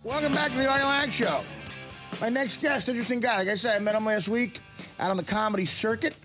Welcome back to the Artie Lange Show. My next guest, interesting guy. Like I said, I met him last week out on the comedy circuit.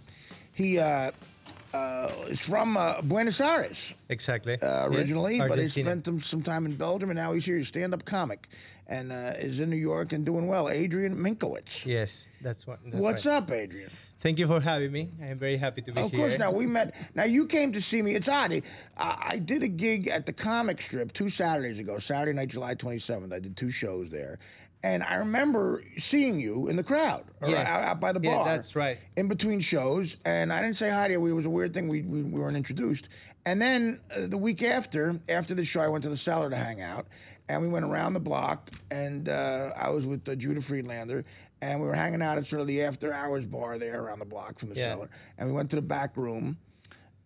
He is from Buenos Aires. Exactly. Originally, yes, but he spent some time in Belgium, and now he's here. He's a stand-up comic, and is in New York and doing well. Adrian Minkowicz. Yes, that's what. What's up, Adrian? Thank you for having me. I'm very happy to be here. Of course. Now, we met. Now, you came to see me. It's odd. I did a gig at the Comic Strip 2 Saturdays ago, Saturday night, July 27th. I did 2 shows there. And I remember seeing you in the crowd, or out by the bar. Yeah, that's right. In between shows. And I didn't say hi to you. It was a weird thing. We weren't introduced. And then the week after the show, I went to the Cellar to hang out. And we went around the block. And I was with Judah Friedlander. And we were hanging out at sort of the after hours bar there around the block from the Cellar. And we went to the back room,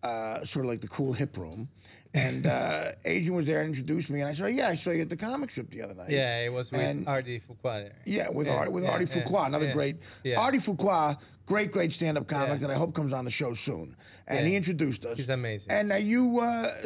sort of like the cool hip room. And Adrian was there and introduced me. And I said, yeah, I saw you at the Comic Strip the other night. Yeah, it was with Artie Fuqua there. Yeah, with Artie Fuqua, another great. Artie Fuqua, great stand-up comic that I hope comes on the show soon. And he introduced us. He's amazing. And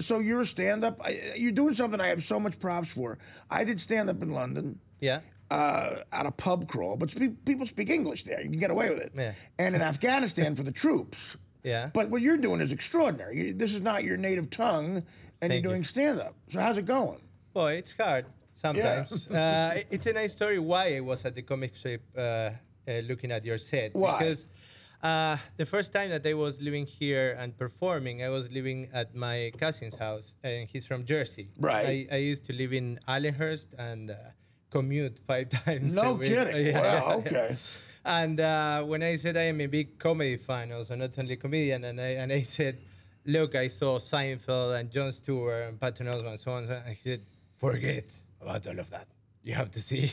so you're a stand-up. You're doing something I have so much props for. I did stand-up in London. Yeah. At a pub crawl, but people speak English there. You can get away with it. Yeah. And in Afghanistan for the troops. Yeah. But what you're doing is extraordinary. This is not your native tongue, and you're doing stand-up. So how's it going? Well, it's hard sometimes. Yeah. It's a nice story why I was at the comic strip looking at your set. Why? Because the first time that I was living here and performing, I was living at my cousin's house, and he's from Jersey. Right. I used to live in Allenhurst and commute 5 times a week. No kidding. Wow, okay. And when I said I am a big comedy fan, also not only comedian, and I said, look, I saw Seinfeld and Jon Stewart and Patton Oswalt and so on. And he said, forget about all of that. You have to see.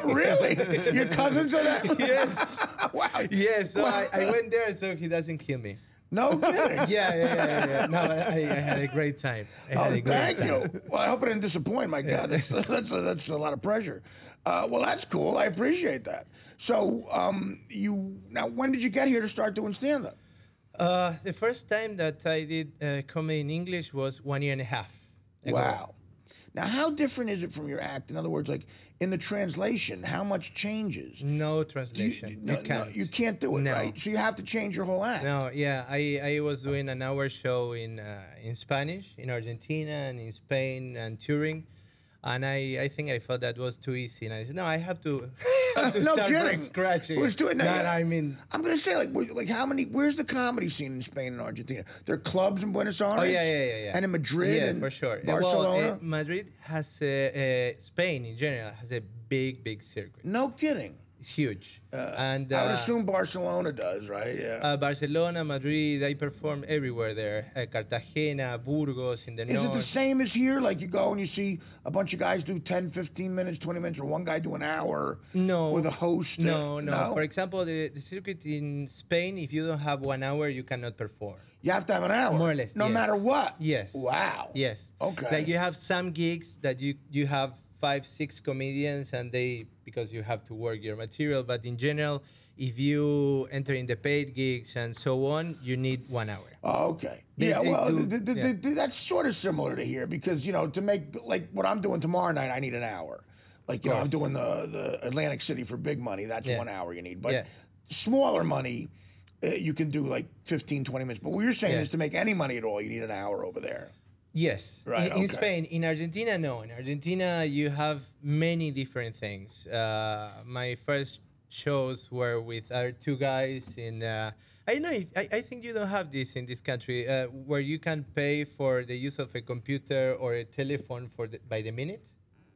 Really? Your cousins are that? Yes. Wow. Yes. So I went there so he doesn't kill me. No kidding. Yeah. No, I had a great time. Thank you. Well, I hope I didn't disappoint. My God, that's a lot of pressure. Well, that's cool. I appreciate that. So, now, when did you get here to start doing stand-up? The first time that I did comedy in English was 1.5 years ago. Wow. Now, how different is it from your act? In other words, like in the translation, how much changes? No translation. You can't do it, right? So you have to change your whole act. No, yeah. I was doing an hour show in Spanish, in Argentina, and in Spain, and touring. And I think I felt that was too easy. And I said, no, I have to, no start kidding. from scratch. Let's do it now. I mean, I'm going to say, like how many, where's the comedy scene in Spain and Argentina? There are clubs in Buenos Aires? Oh, yeah. And in Madrid and for sure. Barcelona? Well, Madrid has, Spain in general, has a big circuit. No kidding. It's huge. And I would assume Barcelona does, right? Yeah. Barcelona, Madrid, I perform everywhere there. Cartagena, Burgos in the north. Is it the same as here? Like you go and you see a bunch of guys do 10, 15 minutes, 20 minutes, or one guy do an hour with a host? No. For example, the circuit in Spain, if you don't have 1 hour, you cannot perform. You have to have an hour? More or less, No matter what? Yes. Wow. Yes. Okay. Like you have some gigs that you have 5, 6 comedians, and because you have to work your material. But in general, if you enter in the paid gigs and so on, you need 1 hour. Oh, okay. That's sort of similar to here because, to make like what I'm doing tomorrow night, I need an hour. Like, I'm doing the Atlantic City for big money. That's 1 hour you need. But smaller money, you can do like 15, 20 minutes. But what you're saying is to make any money at all, you need an hour over there. Yes. Right, in Spain. In Argentina, no. In Argentina, you have many different things. My first shows were with our 2 guys in... I don't know. I think you don't have this in this country, where you can pay for the use of a computer or a telephone by the minute.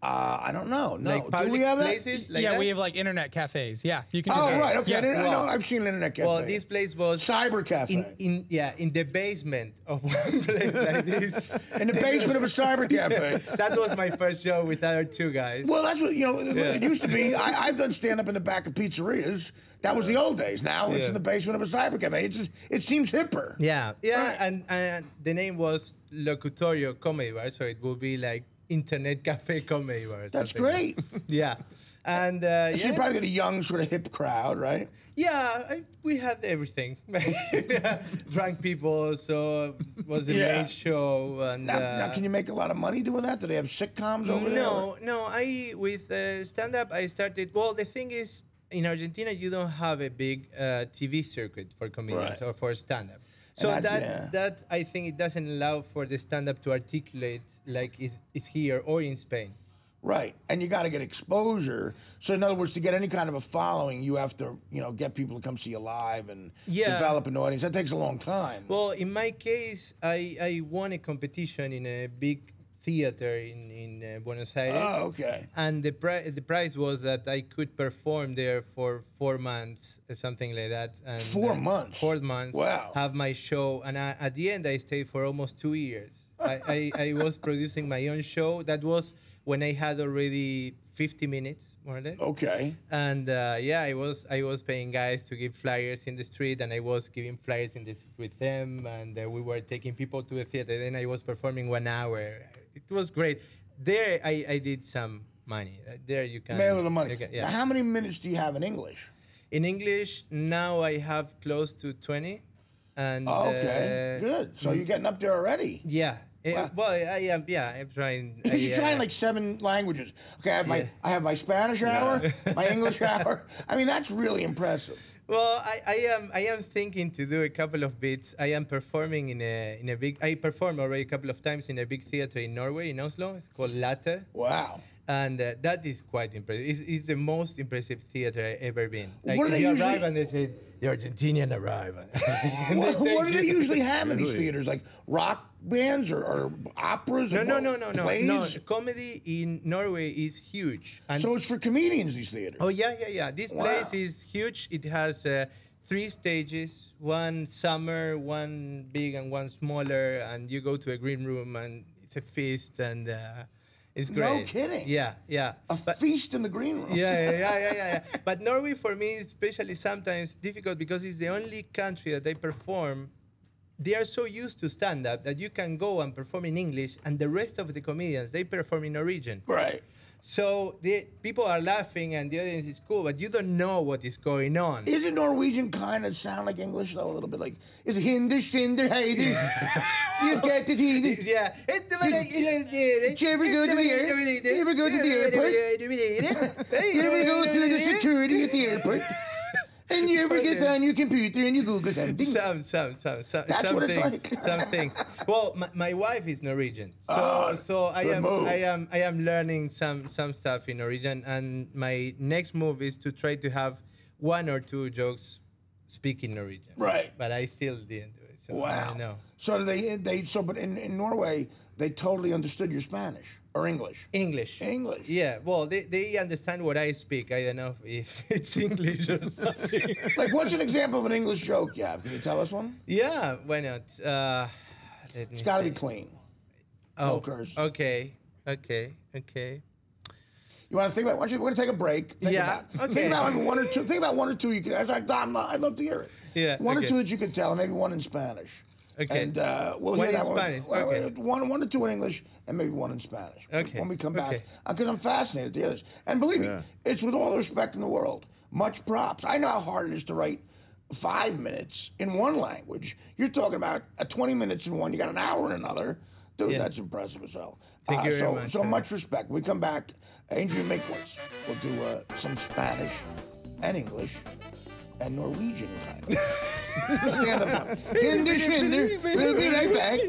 I don't know. No, like public do we have places? that? Like yeah, that? we have like internet cafes. Yeah, you can do that. Oh, right. Okay. Yes. I know. I've seen an internet cafe. Well, this place was Cyber Cafe. In the basement of one place like this. In the basement of a cyber cafe. That was my first show with our 2 guys. Well, that's what it used to be. I've done stand up in the back of pizzerias. That was the old days. Now it's in the basement of a cyber cafe. It seems hipper. Yeah, Right. and the name was Locutorio Comedy Bar, so it will be like internet cafe comedy bar. Or That's something. great. Yeah, and So yeah. you probably get a young, sort of hip crowd, right? Yeah, we had everything. Drunk people, so was the Yeah. main show. And Now, can you make a lot of money doing that? Do they have sitcoms over there? no. I with stand up, I started. Well, the thing is, in Argentina, you don't have a big TV circuit for comedians Right. or for stand up. So And that I think it doesn't allow for the stand up to articulate like is here or in Spain. Right, and you got to get exposure. So, in other words, to get any kind of a following, you have to, get people to come see you live and Yeah. develop an audience. That takes a long time. Well, in my case, I won a competition in a big theater in Buenos Aires. Oh, okay. And the prize was that I could perform there for 4 months, something like that. And 4 months? 4 months. Wow. Have my show, and at the end I stayed for almost 2 years. I was producing my own show. That was when I had already 50 minutes, more or less. Okay. And I was paying guys to give flyers in the street, and I was giving flyers in the street with them, and we were taking people to the theater. Then I was performing 1 hour. It was great. There I did some money. There you can Made a little money. yeah. Now, how many minutes do you have in English? In English now I have close to 20. And Oh, okay, good. So you're getting up there already. Yeah. Wow. Well, I am. Yeah, I'm trying. Because you're trying like 7 languages. Okay, I have my Spanish hour, my English hour. I mean, that's really impressive. Well, I am thinking to do a couple of bits. I am performing in a big. I performed already a couple of times in a big theater in Norway, in Oslo. It's called Latter. Wow. And that is quite impressive. It's the most impressive theater I ever been. Like, What do they you usually- arrive and they say the Argentinian arrive. What do they usually have in these theaters? Like rock bands or operas? No, or no. Plays? No, comedy in Norway is huge. And So it's for comedians, these theaters. oh yeah. This Wow. place is huge. It has 3 stages: one summer, one big, and one smaller. And you go to a green room, and it's a feast, and it's No great. kidding. Yeah. A feast in the green room. Yeah. But Norway for me is especially sometimes difficult because it's the only country that I perform. They are so used to stand-up that you can go and perform in English, and the rest of the comedians, they perform in Norwegian. Right. So the people are laughing and the audience is cool, but you don't know what is going on. Isn't Norwegian kind of sound like English, though, a little bit like, is hinder, shinder, heider? You've got to do Yeah. Did you ever go to the airport? You ever go to the airport? You ever go through the security at the airport? And you ever get on your computer and you Google something? Some That's what it's things, like. some things. Well, my wife is Norwegian, so good move. I am learning some stuff in Norwegian, and my next move is to try to have 1 or 2 jokes speaking Norwegian. Right. But I still didn't do it. So I Wow. don't know. So but in Norway, they totally understood your Spanish or English. English. English. Yeah, well, they understand what I speak. I don't know if it's English or something. Like, what's an example of an English joke you have? Can you tell us one? Yeah, why not? It's got to be clean. No curse. Okay. You want to think about? We're going to take a break. Think Yeah, About, okay. Think about like 1 or 2. Think about 1 or 2. You could. I'd love to hear it. Yeah, 1 or okay. 2 that you could tell, and maybe 1 in Spanish. Okay. And we'll One hear in that Spanish, one. okay. One or 2 in English, and maybe 1 in Spanish. Okay, When we come back, okay. because I'm fascinated with the others. And believe me, it's with all the respect in the world. Much props. I know how hard it is to write 5 minutes in one language. You're talking about 20 minutes in one. You got an hour in another. Dude, Yeah. that's impressive as well. Thank you very so, much. So much respect. When we come back, Adrian Minkowicz will do some Spanish and English and Norwegian kind of stand-up. Hinder, shinder. We'll be right back.